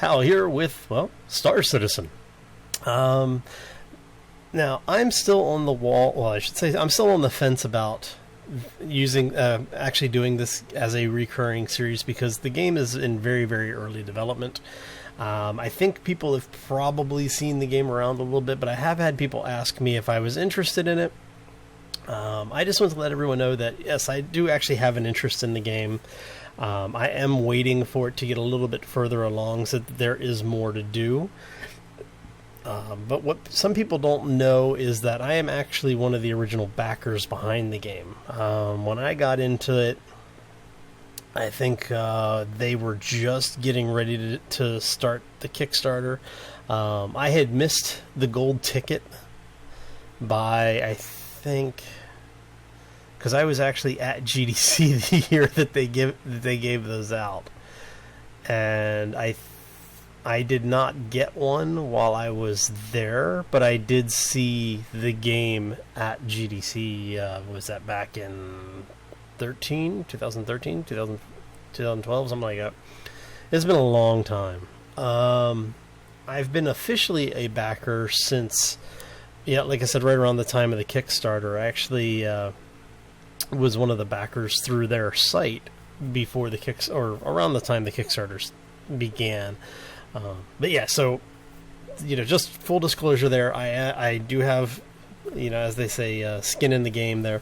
Hal here with, well, Star Citizen. Now, I'm still on the wall, well, I should say, I'm still on the fence about using, actually doing this as a recurring series because the game is in very, very early development. I think people have probably seen the game around a little bit, but I have had people ask me if I was interested in it. I just want to let everyone know that, yes, I do actually have an interest in the game. I am waiting for it to get a little bit further along so that there is more to do. But what some people don't know is that I am actually one of the original backers behind the game. When I got into it, I think they were just getting ready to start the Kickstarter. I had missed the gold ticket by, I think, because I was actually at GDC the year that they gave those out, and I did not get one while I was there, but I did see the game at GDC. Was that back in 2013, 2012, something like that. It's been a long time. I've been officially a backer since, yeah, like I said, right around the time of the Kickstarter. I actually was one of the backers through their site before the or around the time the Kickstarters began. But yeah, so, just full disclosure there, I do have, as they say, skin in the game there.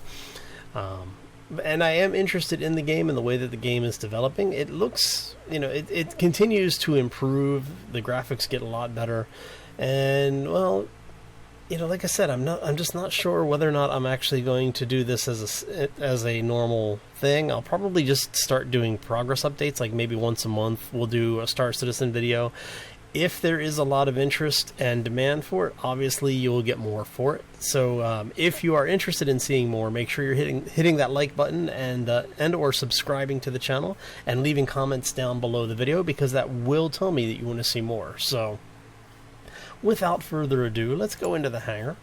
And I am interested in the game and the way that the game is developing. It looks, it continues to improve. The graphics get a lot better. And, well, like I said, I'm just not sure whether or not I'm actually going to do this as a normal thing. I'll probably just start doing progress updates, like maybe once a month we'll do a Star Citizen video. If there is a lot of interest and demand for it, obviously you'll get more for it. So if you are interested in seeing more, make sure you're hitting that like button and or subscribing to the channel and leaving comments down below the video, because that will tell me that you want to see more. So without further ado, let's go into the hangar.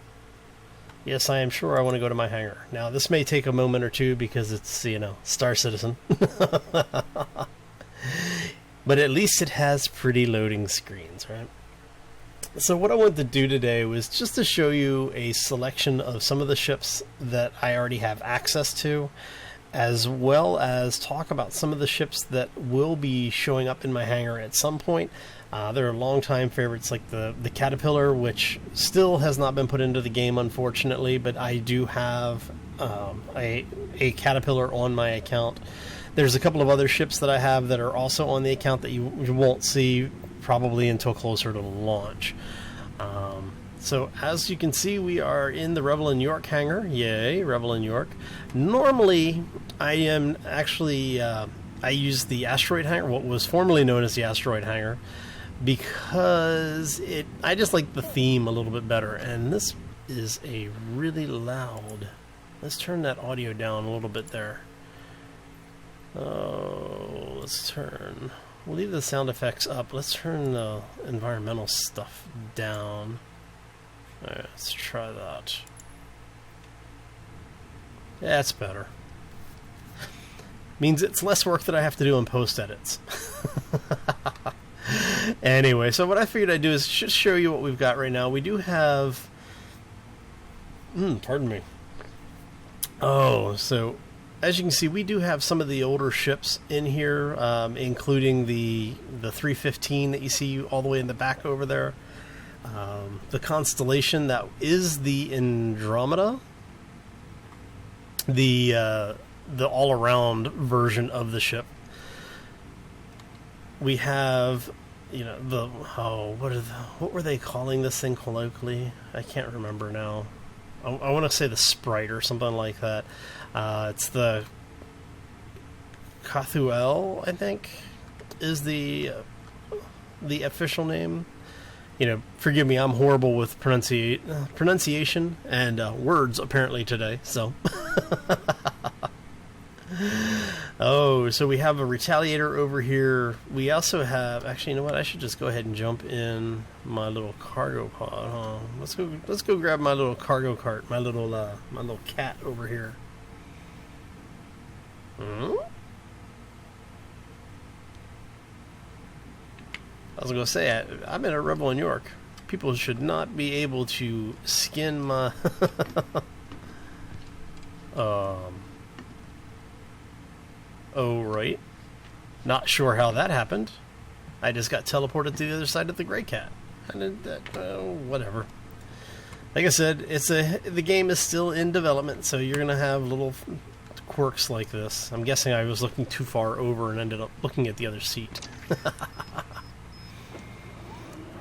Yes, I am sure I want to go to my hangar. Now, this may take a moment or two because it's, Star Citizen. But at least it has pretty loading screens, right? So what I wanted to do today was just to show you a selection of some of the ships that I already have access to, as well as talk about some of the ships that will be showing up in my hangar at some point. There are longtime favorites like the Caterpillar, which still has not been put into the game, unfortunately, but I do have a Caterpillar on my account. There's a couple of other ships that I have that are also on the account that you won't see probably until closer to launch. So as you can see, we are in the Rebel in York hangar. Yay, Rebel in York. Normally, I am actually, I use the asteroid hangar, what was formerly known as the asteroid hangar, because I just like the theme a little bit better. And this is a really loud, let's turn that audio down a little bit there. Oh, we'll leave the sound effects up. Let's turn the environmental stuff down. Alright, let's try that. Yeah, that's better. Means it's less work that I have to do in post-edits. Anyway, so what I figured I'd do is just show you what we've got right now. We do have... pardon me. Oh, so as you can see, we do have some of the older ships in here, including the 315 that you see all the way in the back over there. The Constellation, that is the Andromeda. The all-around version of the ship. We have, what were they calling this thing colloquially? I can't remember now. I want to say the Sprite or something like that. It's the Cathuel, I think, is the official name. Forgive me, I'm horrible with pronunciation and words apparently today. So, oh, so we have a Retaliator over here. We also have, actually, you know what? I should just go ahead and jump in my little cargo pod. Huh? Let's go grab my little cargo cart, my little cat over here. I was going to say, I'm in a Rebel in York. People should not be able to skin my... Oh, right. Not sure how that happened. I just got teleported to the other side of the Grey Cat. And whatever. Like I said, the game is still in development, so you're going to have little quirks like this. I'm guessing I was looking too far over and ended up looking at the other seat.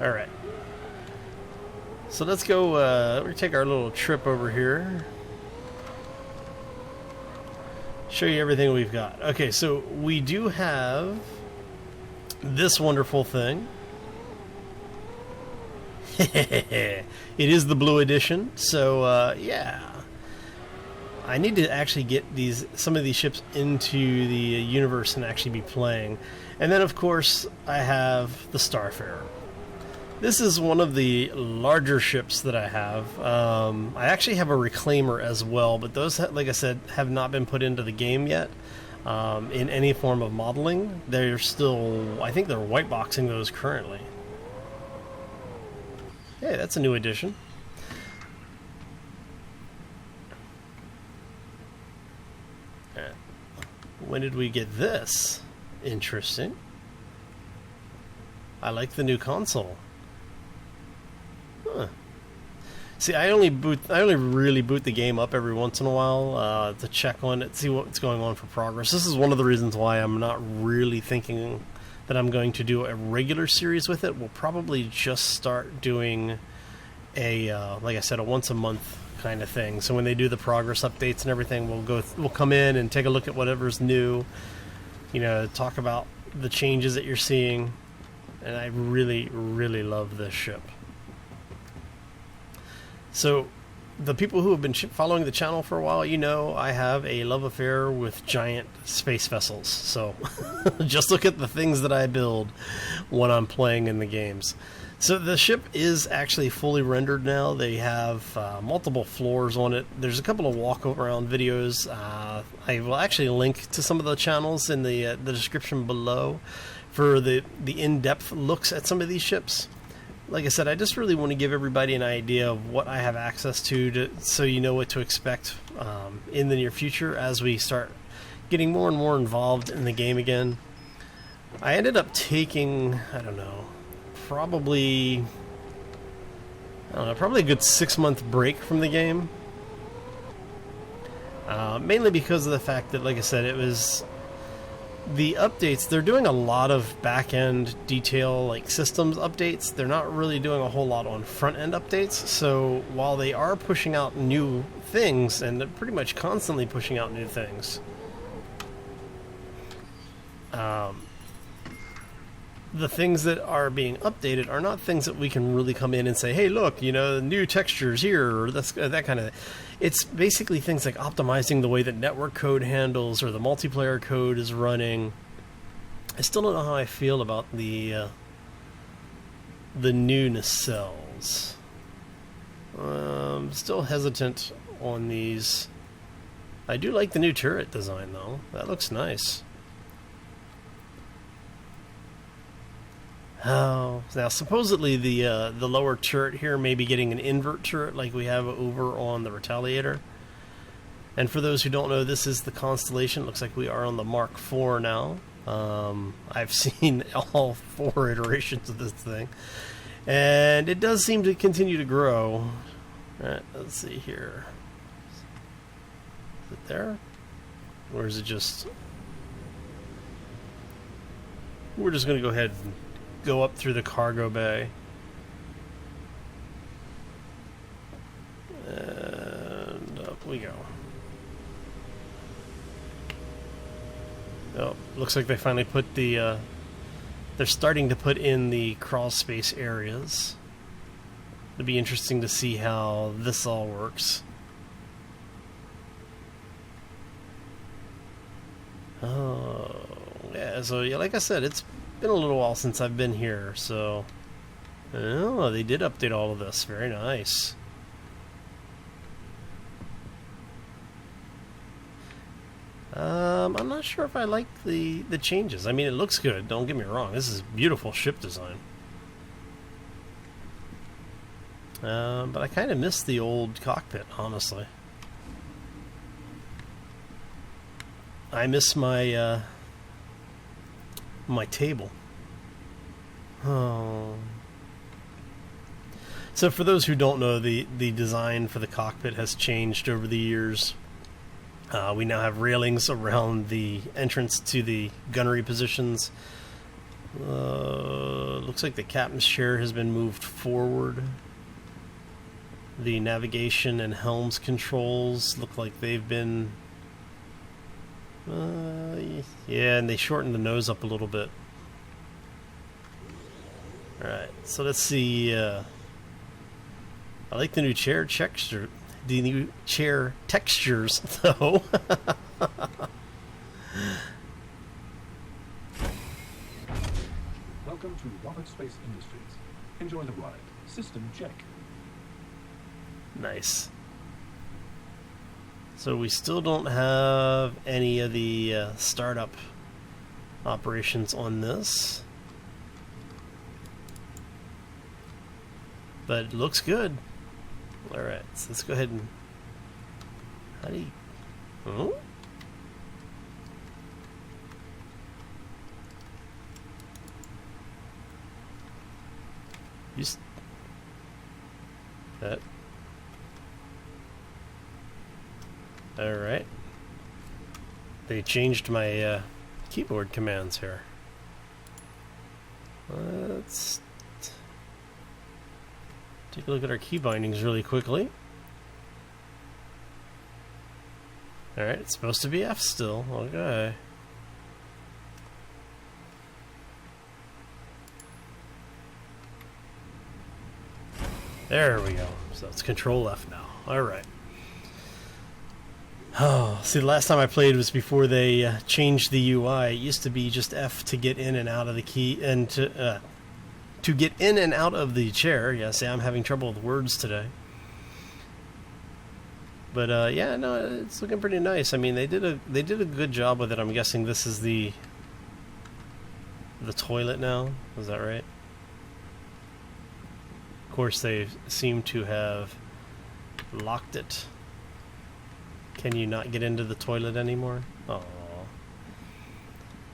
Alright. So let's go, we're going to take our little trip over here. Show you everything we've got. Okay, so we do have this wonderful thing. It is the blue edition, so yeah. I need to actually get some of these ships into the universe and actually be playing. And then, of course, I have the Starfarer. This is one of the larger ships that I have. I actually have a Reclaimer as well, but those, like I said, have not been put into the game yet in any form of modeling. They're still, I think they're white boxing those currently. Hey, that's a new addition. When did we get this? Interesting. I like the new console. Huh. See, I only really boot the game up every once in a while to check on it, see what's going on for progress. This is one of the reasons why I'm not really thinking that I'm going to do a regular series with it. We'll probably just start doing a, like I said, a once a month kind of thing. So when they do the progress updates and everything, we'll come in and take a look at whatever's new. You know, talk about the changes that you're seeing. And I really, really love this ship. So, the people who have been following the channel for a while, you know I have a love affair with giant space vessels. So, just look at the things that I build when I'm playing in the games. So, the ship is actually fully rendered now. They have multiple floors on it. There's a couple of walk-around videos. I will actually link to some of the channels in the description below for the in-depth looks at some of these ships. Like I said, I just really want to give everybody an idea of what I have access to so you know what to expect in the near future as we start getting more and more involved in the game again. I ended up taking, I don't know, probably a good 6-month break from the game. Mainly because of the fact that, like I said, it was... The updates, they're doing a lot of back-end detail, like systems updates. They're not really doing a whole lot on front-end updates. So while they are pushing out new things, and they're pretty much constantly pushing out new things, the things that are being updated are not things that we can really come in and say, hey, look, you know, new textures here, or that kind of... It's basically things like optimizing the way that network code handles or the multiplayer code is running. I still don't know how I feel about the new nacelles. Still hesitant on these. I do like the new turret design, though. That looks nice. Oh, now supposedly the lower turret here may be getting an invert turret like we have over on the Retaliator. And for those who don't know, this is the Constellation. It looks like we are on the Mark IV now. I've seen all 4 iterations of this thing. And it does seem to continue to grow. Alright, let's see here. Is it there? Or is it just... We're just going to go ahead and go up through the cargo bay. And up we go. Oh, looks like they finally put the... they're starting to put in the crawl space areas. It'll be interesting to see how this all works. Oh, yeah, so yeah, like I said, it's been a little while since I've been here, so... Oh, they did update all of this. Very nice. I'm not sure if I like the changes. I mean, it looks good, don't get me wrong. This is beautiful ship design. But I kind of miss the old cockpit, honestly. I miss my my table. Oh. So for those who don't know, the design for the cockpit has changed over the years. We now have railings around the entrance to the gunnery positions. Looks like the captain's chair has been moved forward. The navigation and helms controls look like they've been... yeah, and they shortened the nose up a little bit. Alright, so let's see... I like the new chair texture. The new chair textures, though. Welcome to Robert Space Industries. Enjoy the ride. System check. Nice. So we still don't have any of the startup operations on this. But it looks good. Alright, so let's go ahead and... How do you... Oh? Just... That... Alright. They changed my keyboard commands here. Let's... take a look at our key bindings really quickly. Alright, it's supposed to be F still. Okay. There we go. So it's Control F now. Alright. Oh, see, the last time I played was before they changed the UI. It used to be just F to get in and out of the key, and to get in and out of the chair. Yeah, see, I'm having trouble with words today. But yeah, no, it's looking pretty nice. I mean, they did a good job with it. I'm guessing this is the toilet now. Is that right? Of course, they seem to have locked it. Can you not get into the toilet anymore? Oh.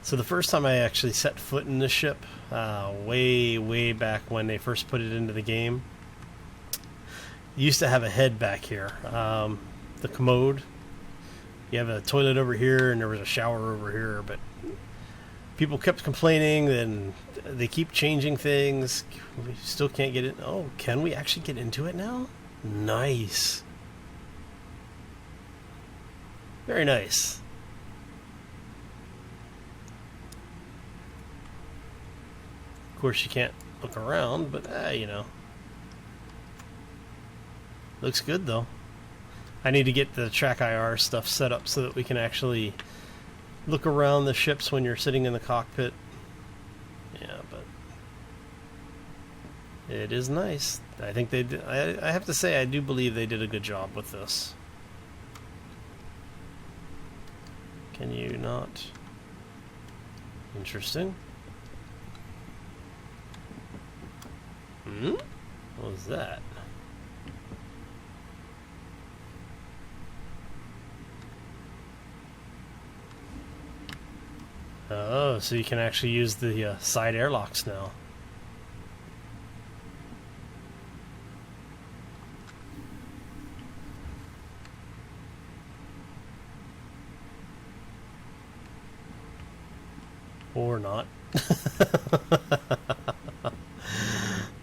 So the first time I actually set foot in this ship, way back when they first put it into the game, you used to have a head back here. The commode. You have a toilet over here, and there was a shower over here, but people kept complaining, and they keep changing things. We still can't get in. Oh, can we actually get into it now? Nice. Very nice. Of course, you can't look around, but you know. Looks good, though. I need to get the track IR stuff set up so that we can actually look around the ships when you're sitting in the cockpit. Yeah, but it is nice. I think they did. I have to say, I do believe they did a good job with this. Can you not? Interesting. What was that? Oh, so you can actually use the side airlocks now. Or not.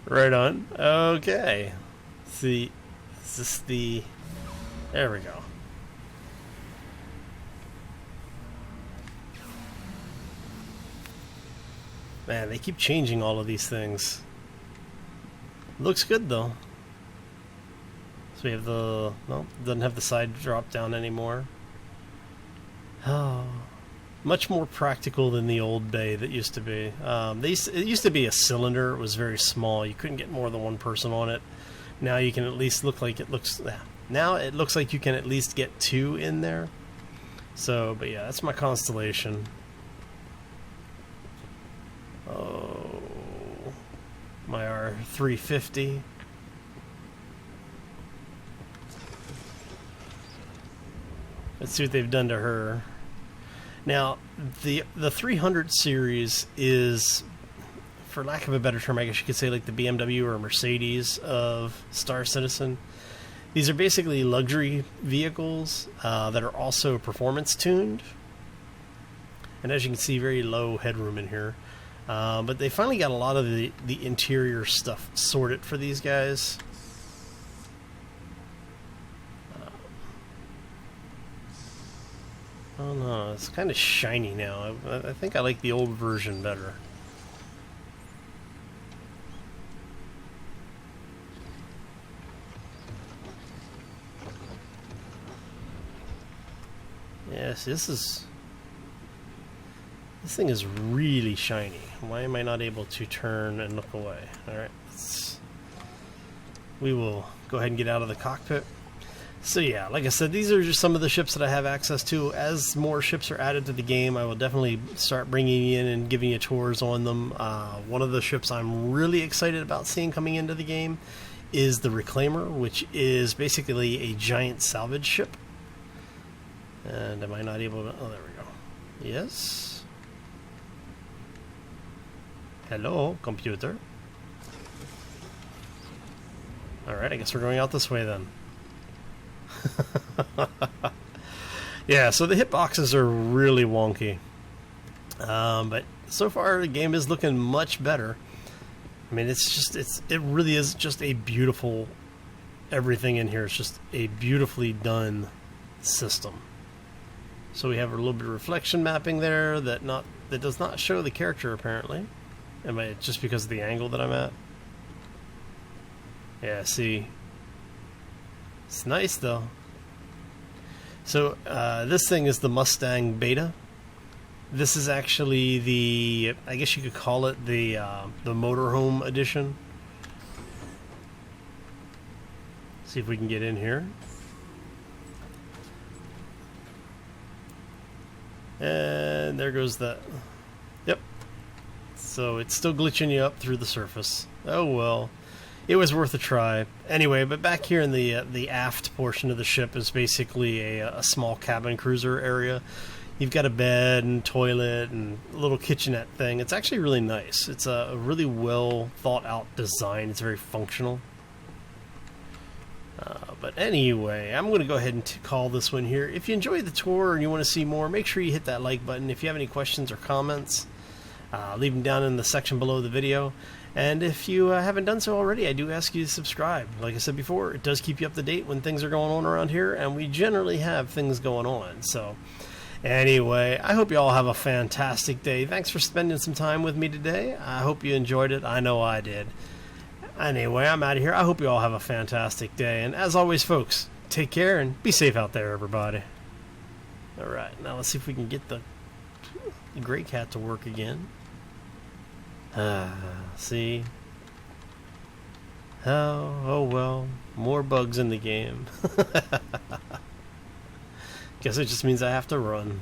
Right on. Okay. See, is this the... There we go. Man, they keep changing all of these things. Looks good, though. So we have the... Well, doesn't have the side drop down anymore. Oh... Much more practical than the old bay that used to be. It used to be a cylinder. It was very small. You couldn't get more than one person on it. Now you can at least look like it looks... Now it looks like you can at least get two in there. So, but yeah, that's my constellation. Oh, my R350. Let's see what they've done to her. Now, the 300 series is, for lack of a better term, I guess you could say like the BMW or Mercedes of Star Citizen. These are basically luxury vehicles that are also performance tuned. And as you can see, very low headroom in here. But they finally got a lot of the interior stuff sorted for these guys. Oh no, it's kind of shiny now. I think I like the old version better. Yes, this thing is really shiny. Why am I not able to turn and look away? Alright, we will go ahead and get out of the cockpit. So yeah, like I said, these are just some of the ships that I have access to. As more ships are added to the game, I will definitely start bringing you in and giving you tours on them. One of the ships I'm really excited about seeing coming into the game is the Reclaimer, which is basically a giant salvage ship. And am I not able to... Oh, there we go. Yes. Hello, computer. Alright, I guess we're going out this way then. Yeah, so the hitboxes are really wonky. But so far the game is looking much better. I mean, it really is just a beautiful... Everything in here is just a beautifully done system. So we have a little bit of reflection mapping there that does not show the character apparently. Am I just because of the angle that I'm at? Yeah, see. It's nice though. So this thing is the Mustang Beta. This is actually the, I guess you could call it the motorhome edition. See if we can get in here. And there goes that. Yep. So it's still glitching you up through the surface. Oh well. It was worth a try. Anyway, but back here in the aft portion of the ship is basically a small cabin cruiser area. You've got a bed and toilet and a little kitchenette thing. It's actually really nice. It's a really well thought out design. It's very functional. But anyway, I'm going to go ahead and call this one here. If you enjoyed the tour and you want to see more, make sure you hit that like button. If you have any questions or comments, leave them down in the section below the video. And if you haven't done so already, I do ask you to subscribe. Like I said before, it does keep you up to date when things are going on around here, and we generally have things going on. So anyway, I hope you all have a fantastic day. Thanks for spending some time with me today. I hope you enjoyed it. I know I did. Anyway, I'm out of here. I hope you all have a fantastic day. And as always, folks, take care and be safe out there, everybody. Alright, now let's see if we can get the gray cat to work again. See? Oh well. More bugs in the game. Guess it just means I have to run.